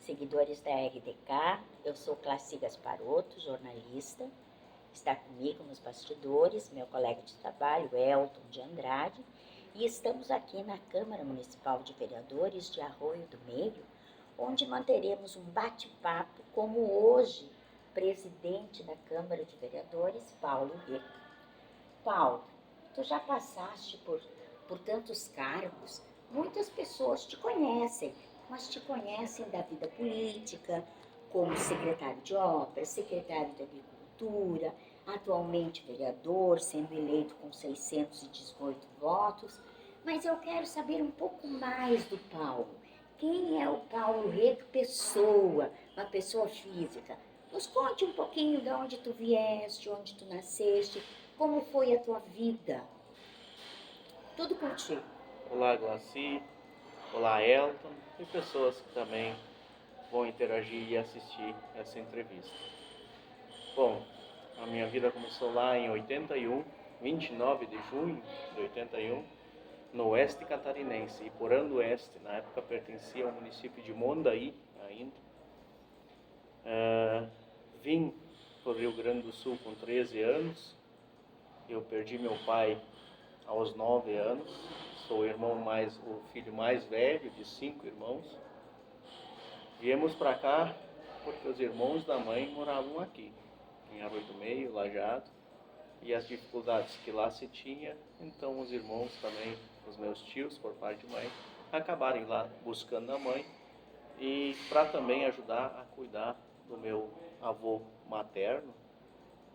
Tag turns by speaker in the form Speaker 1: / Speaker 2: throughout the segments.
Speaker 1: seguidores da RDK. Eu sou Classi Gasparotto, jornalista. Está comigo nos bastidores meu colega de trabalho, Elton de Andrade, e estamos aqui na Câmara Municipal de Vereadores de Arroio do Meio, onde manteremos um bate-papo como hoje, presidente da Câmara de Vereadores, Paulo Ricco. Paulo, tu já passaste por tantos cargos, muitas pessoas te conhecem, mas te conhecem da vida política, como secretário de obras, secretário de agricultura, atualmente vereador, sendo eleito com 618 votos. Mas eu quero saber um pouco mais do Paulo. Quem é o Paulo Ricco pessoa, uma pessoa física? Nos conte um pouquinho de onde tu vieste, onde tu nasceste, como foi a tua vida. Tudo contigo.
Speaker 2: Olá, Glaci. Olá, Elton. E pessoas que também vão interagir e assistir essa entrevista. Bom, a minha vida começou lá em 81, 29 de junho de 81, no oeste catarinense, Iporã do Oeste. Na época pertencia ao município de Mondaí ainda. Vim para o Rio Grande do Sul com 13 anos. Eu perdi meu pai aos 9 anos. Sou o filho mais velho de 5 irmãos. Viemos para cá porque os irmãos da mãe moravam aqui, em Arroio do Meio, Lajeado, e as dificuldades que lá se tinha, então os irmãos também, os meus tios, por parte de mãe, acabaram lá buscando a mãe e para também ajudar a cuidar do meu avô materno,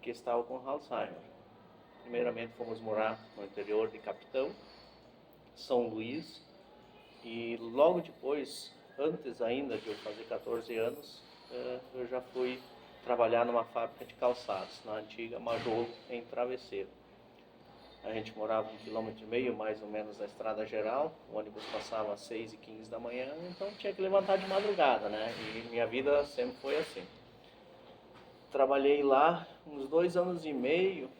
Speaker 2: que estava com Alzheimer. Primeiramente fomos morar no interior de Capitão, São Luís, e logo depois, antes ainda de eu fazer 14 anos, eu já fui trabalhar numa fábrica de calçados, na antiga Majolo, em Travesseiro. A gente morava 1,5 km mais ou menos da estrada geral, o ônibus passava às 6h15 da manhã, então tinha que levantar de madrugada, né? E minha vida sempre foi assim. Trabalhei lá uns 2 anos e meio,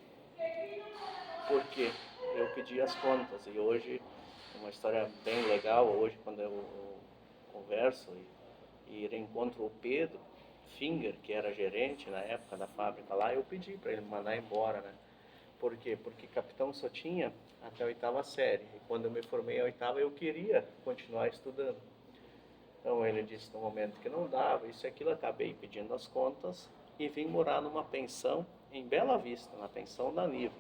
Speaker 2: porque eu pedi as contas, e hoje é uma história bem legal. Hoje, quando eu converso e reencontro o Pedro Finger, que era gerente na época da fábrica lá, eu pedi para ele me mandar embora, né? Por quê? Porque capitão só tinha até a 8ª série, e quando eu me formei a 8ª eu queria continuar estudando. Então ele disse no momento que não dava, isso e aquilo, acabei pedindo as contas e vim morar numa pensão em Bela Vista, na pensão da Nivo.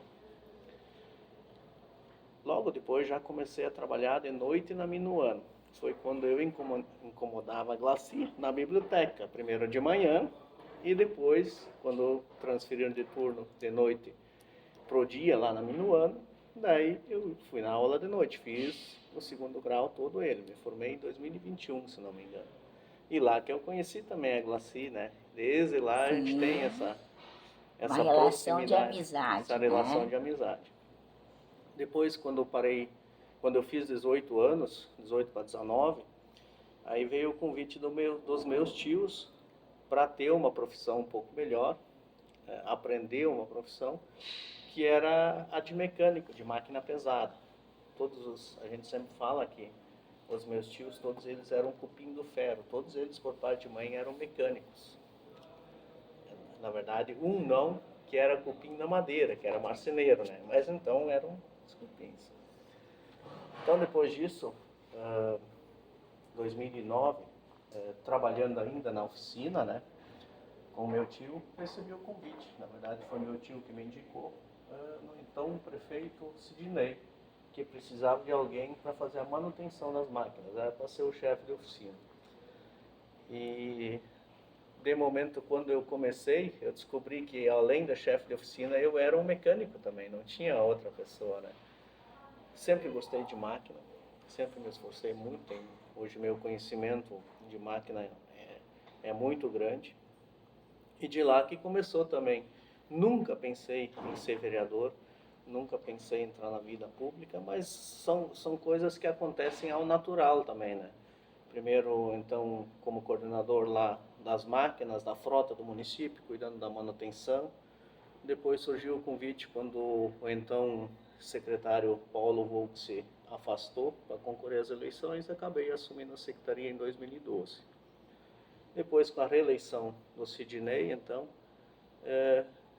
Speaker 2: Logo depois já comecei a trabalhar de noite na Minuano. Foi quando eu incomodava a Glaci na biblioteca, primeiro de manhã e depois, quando transferiram de turno de noite pro dia lá na Minuano, daí eu fui na aula de noite, fiz o 2º grau todo ele, me formei em 2021, se não me engano. E lá que eu conheci também a Glaci, né? Desde lá a gente tem essa
Speaker 1: uma relação de
Speaker 2: proximidade,
Speaker 1: amizade,
Speaker 2: essa relação
Speaker 1: né?
Speaker 2: de amizade. Depois, quando eu fiz 18 anos, 18 para 19, aí veio o convite dos meus tios para ter uma profissão um pouco melhor, aprender uma profissão, que era a de mecânico, de máquina pesada. A gente sempre fala que os meus tios, todos eles eram cupim do ferro, todos eles por parte de mãe eram mecânicos. Na verdade, um não, que era cupim da madeira, que era marceneiro, né? Mas então eram os cupins. Então, depois disso, 2009, trabalhando ainda na oficina, né, com o meu tio, recebi o convite. Na verdade, foi meu tio que me indicou, no então prefeito Sidney, que precisava de alguém para fazer a manutenção das máquinas, era para ser o chefe de oficina. E, de momento, quando eu comecei, eu descobri que, além da chefe de oficina, eu era um mecânico também, não tinha outra pessoa, né? Sempre gostei de máquina, sempre me esforcei muito. Hoje meu conhecimento de máquina é muito grande. E de lá que começou também. Nunca pensei em ser vereador, nunca pensei em entrar na vida pública, mas são coisas que acontecem ao natural também, né? Primeiro, então, como coordenador lá das máquinas, da frota do município, cuidando da manutenção. Depois surgiu o convite quando o então secretário Paulo Volk se afastou para concorrer às eleições, acabei assumindo a secretaria em 2012. Depois, com a reeleição do Sidney, então,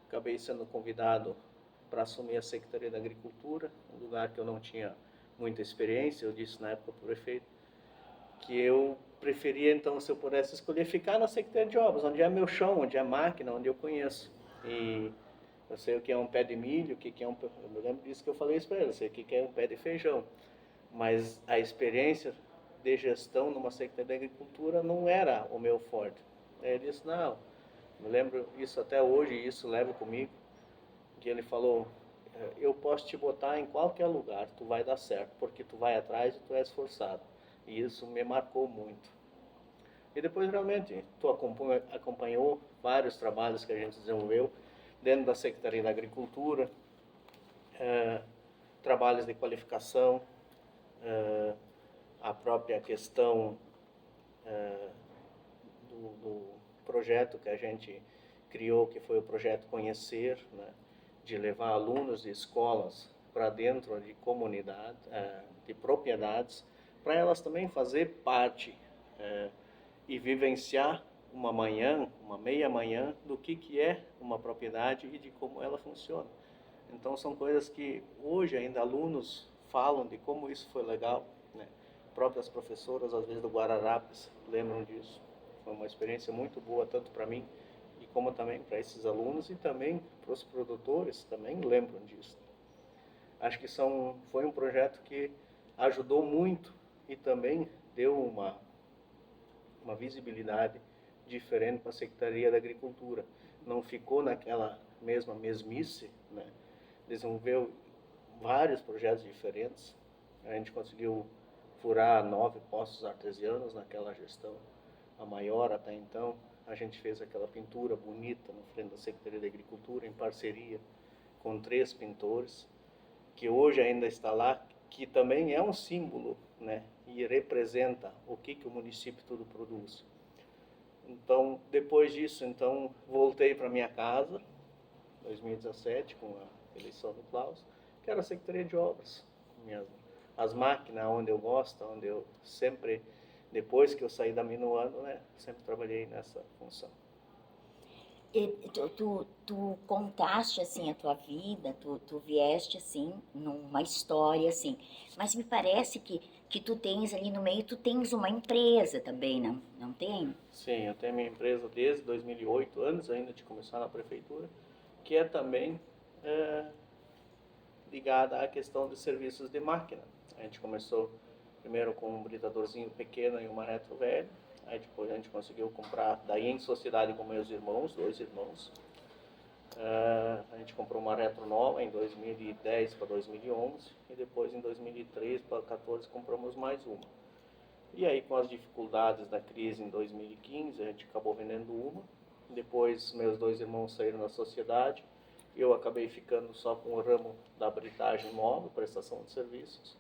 Speaker 2: acabei sendo convidado para assumir a Secretaria da Agricultura, um lugar que eu não tinha muita experiência. Eu disse na época para o prefeito que eu preferia, então, se eu pudesse escolher, ficar na Secretaria de Obras, onde é meu chão, onde é máquina, onde eu conheço. E eu sei o que é um pé de milho, o que é um... Eu me lembro disso que eu falei isso para ele, eu sei o que é um pé de feijão. Mas a experiência de gestão numa Secretaria da Agricultura não era o meu forte. Ele disse, não, me lembro isso até hoje, e isso levo comigo, que ele falou, eu posso te botar em qualquer lugar, tu vai dar certo, porque tu vai atrás e tu é esforçado. E isso me marcou muito. E depois, realmente, tu acompanhou vários trabalhos que a gente desenvolveu dentro da Secretaria da Agricultura, trabalhos de qualificação, a própria questão do projeto que a gente criou, que foi o projeto Conhecer, né, de levar alunos de escolas para dentro de comunidade, de propriedades, para elas também fazer parte e vivenciar uma manhã, uma meia manhã, do que é uma propriedade e de como ela funciona. Então são coisas que hoje ainda alunos falam de como isso foi legal, né? Próprias professoras, às vezes do Guararapes, lembram disso. Foi uma experiência muito boa, tanto para mim, e como também para esses alunos, e também para os produtores, também lembram disso. Acho que foi um projeto que ajudou muito e também deu uma visibilidade diferente para a Secretaria da Agricultura. Não ficou naquela mesma mesmice, né? Desenvolveu vários projetos diferentes. A gente conseguiu furar 9 poços artesianos naquela gestão, a maior até então. A gente fez aquela pintura bonita na frente da Secretaria da Agricultura, em parceria com 3 pintores, que hoje ainda está lá, que também é um símbolo, né? E representa o que o município tudo produz. Então, depois disso, então, voltei para minha casa, em 2017, com a eleição do Klaus, que era a Secretaria de Obras. As máquinas, onde eu gosto, onde eu sempre, depois que eu saí da Minuano, né, sempre trabalhei nessa função.
Speaker 1: E tu contaste, assim, a tua vida, tu vieste, assim, numa história, assim, mas me parece que tu tens ali no meio, tu tens uma empresa também, não tem?
Speaker 2: Sim, eu tenho minha empresa desde 2008, antes ainda de começar na prefeitura, que é também ligada à questão de serviços de máquina. A gente começou primeiro com um britadorzinho pequeno e uma retro velho, aí depois a gente conseguiu comprar, daí em sociedade com meus irmãos, 2 irmãos. A gente comprou uma retro nova em 2010 para 2011 e depois em 2013 para 2014 compramos mais uma. E aí, com as dificuldades da crise em 2015, a gente acabou vendendo uma. Depois meus 2 irmãos saíram da sociedade, eu acabei ficando só com o ramo da britagem móvel, prestação de serviços.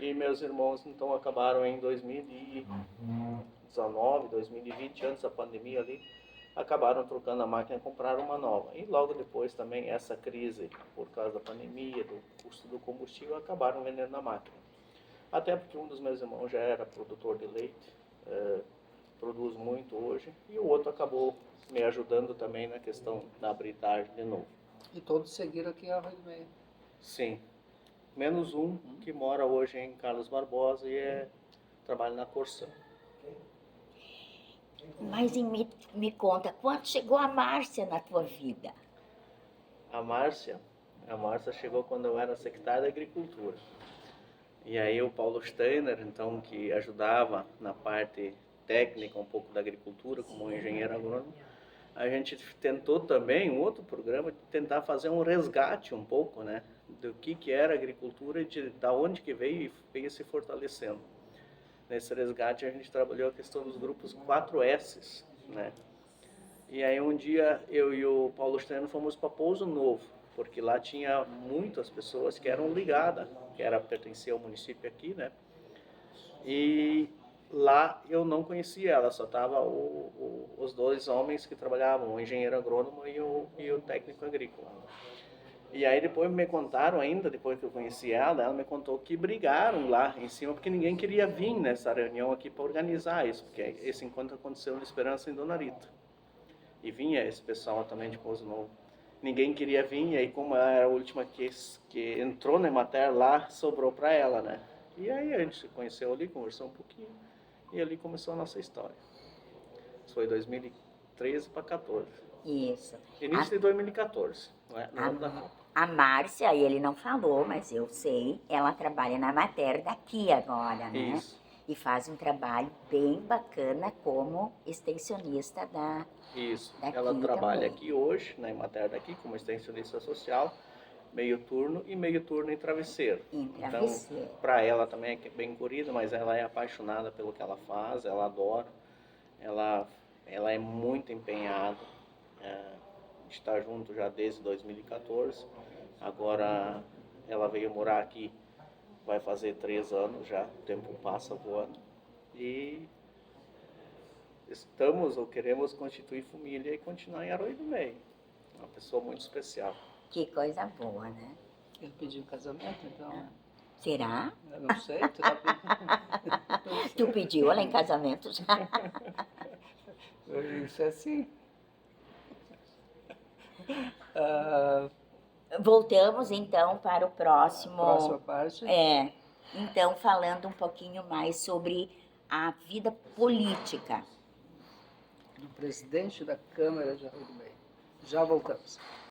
Speaker 2: E meus irmãos então acabaram em 2019, 2020, antes da pandemia ali, acabaram trocando a máquina e compraram uma nova. E logo depois também essa crise, por causa da pandemia, do custo do combustível, acabaram vendendo a máquina. Até porque um dos meus irmãos já era produtor de leite, produz muito hoje, e o outro acabou me ajudando também na questão da britagem de novo.
Speaker 3: E todos seguiram aqui a Arroio do Meio?
Speaker 2: Sim, menos um que mora hoje em Carlos Barbosa e trabalha na Corsã.
Speaker 1: Mas me conta, quando chegou a Márcia na tua vida?
Speaker 2: A Márcia chegou quando eu era secretário da Agricultura. E aí o Paulo Steiner, então, que ajudava na parte técnica um pouco da agricultura, como engenheiro agrônomo, a gente tentou também um outro programa de tentar fazer um resgate um pouco, né, do que era a agricultura e da onde que veio e veio se fortalecendo. Nesse resgate a gente trabalhou a questão dos grupos 4S, né? E aí um dia eu e o Paulo Steiner fomos para Pouso Novo, porque lá tinha muitas pessoas que eram ligadas, pertencia ao município aqui, né? E lá eu não conhecia ela, só tava os 2 homens que trabalhavam, o engenheiro agrônomo e o técnico agrícola. E aí depois me contaram ainda, depois que eu conheci ela me contou que brigaram lá em cima, porque ninguém queria vir nessa reunião aqui para organizar isso, porque esse encontro aconteceu na Esperança em Dona Rita. E vinha esse pessoal também de Pouso Novo. Ninguém queria vir, e aí como ela era a última que entrou na Emater lá, sobrou para ela, né? E aí a gente se conheceu ali, conversou um pouquinho, e ali começou a nossa história. Isso foi 2013 para 14.
Speaker 1: Isso.
Speaker 2: Início de 2014, não é? No ano da Copa.
Speaker 1: A Márcia, ele não falou, mas eu sei, ela trabalha na matéria daqui agora, né?
Speaker 2: Isso.
Speaker 1: E faz um trabalho bem bacana como extensionista
Speaker 2: Isso.
Speaker 1: daqui
Speaker 2: Ela trabalha
Speaker 1: também.
Speaker 2: aqui hoje, na Emater daqui, como extensionista social, meio turno e meio turno em travesseiro.
Speaker 1: Em
Speaker 2: Então,
Speaker 1: travesseiro.
Speaker 2: para ela também é bem corrida, mas ela é apaixonada pelo que ela faz, ela adora, ela é muito empenhada. A gente está junto já desde 2014. Agora ela veio morar aqui, vai fazer 3 anos já, o tempo passa voando. E estamos ou queremos constituir família e continuar em Arroio do Meio. Uma pessoa muito especial.
Speaker 1: Que coisa boa, né?
Speaker 3: Ele pediu casamento, então, né?
Speaker 1: Será?
Speaker 3: Eu não sei, tu tá pedindo.
Speaker 1: Tu pediu ela em casamento já?
Speaker 3: Isso é assim. Ah,
Speaker 1: Voltamos então para o próximo.
Speaker 3: próxima parte.
Speaker 1: Então falando um pouquinho mais sobre a vida política.
Speaker 3: Do presidente da Câmara de Arroio do Meio. Já voltamos.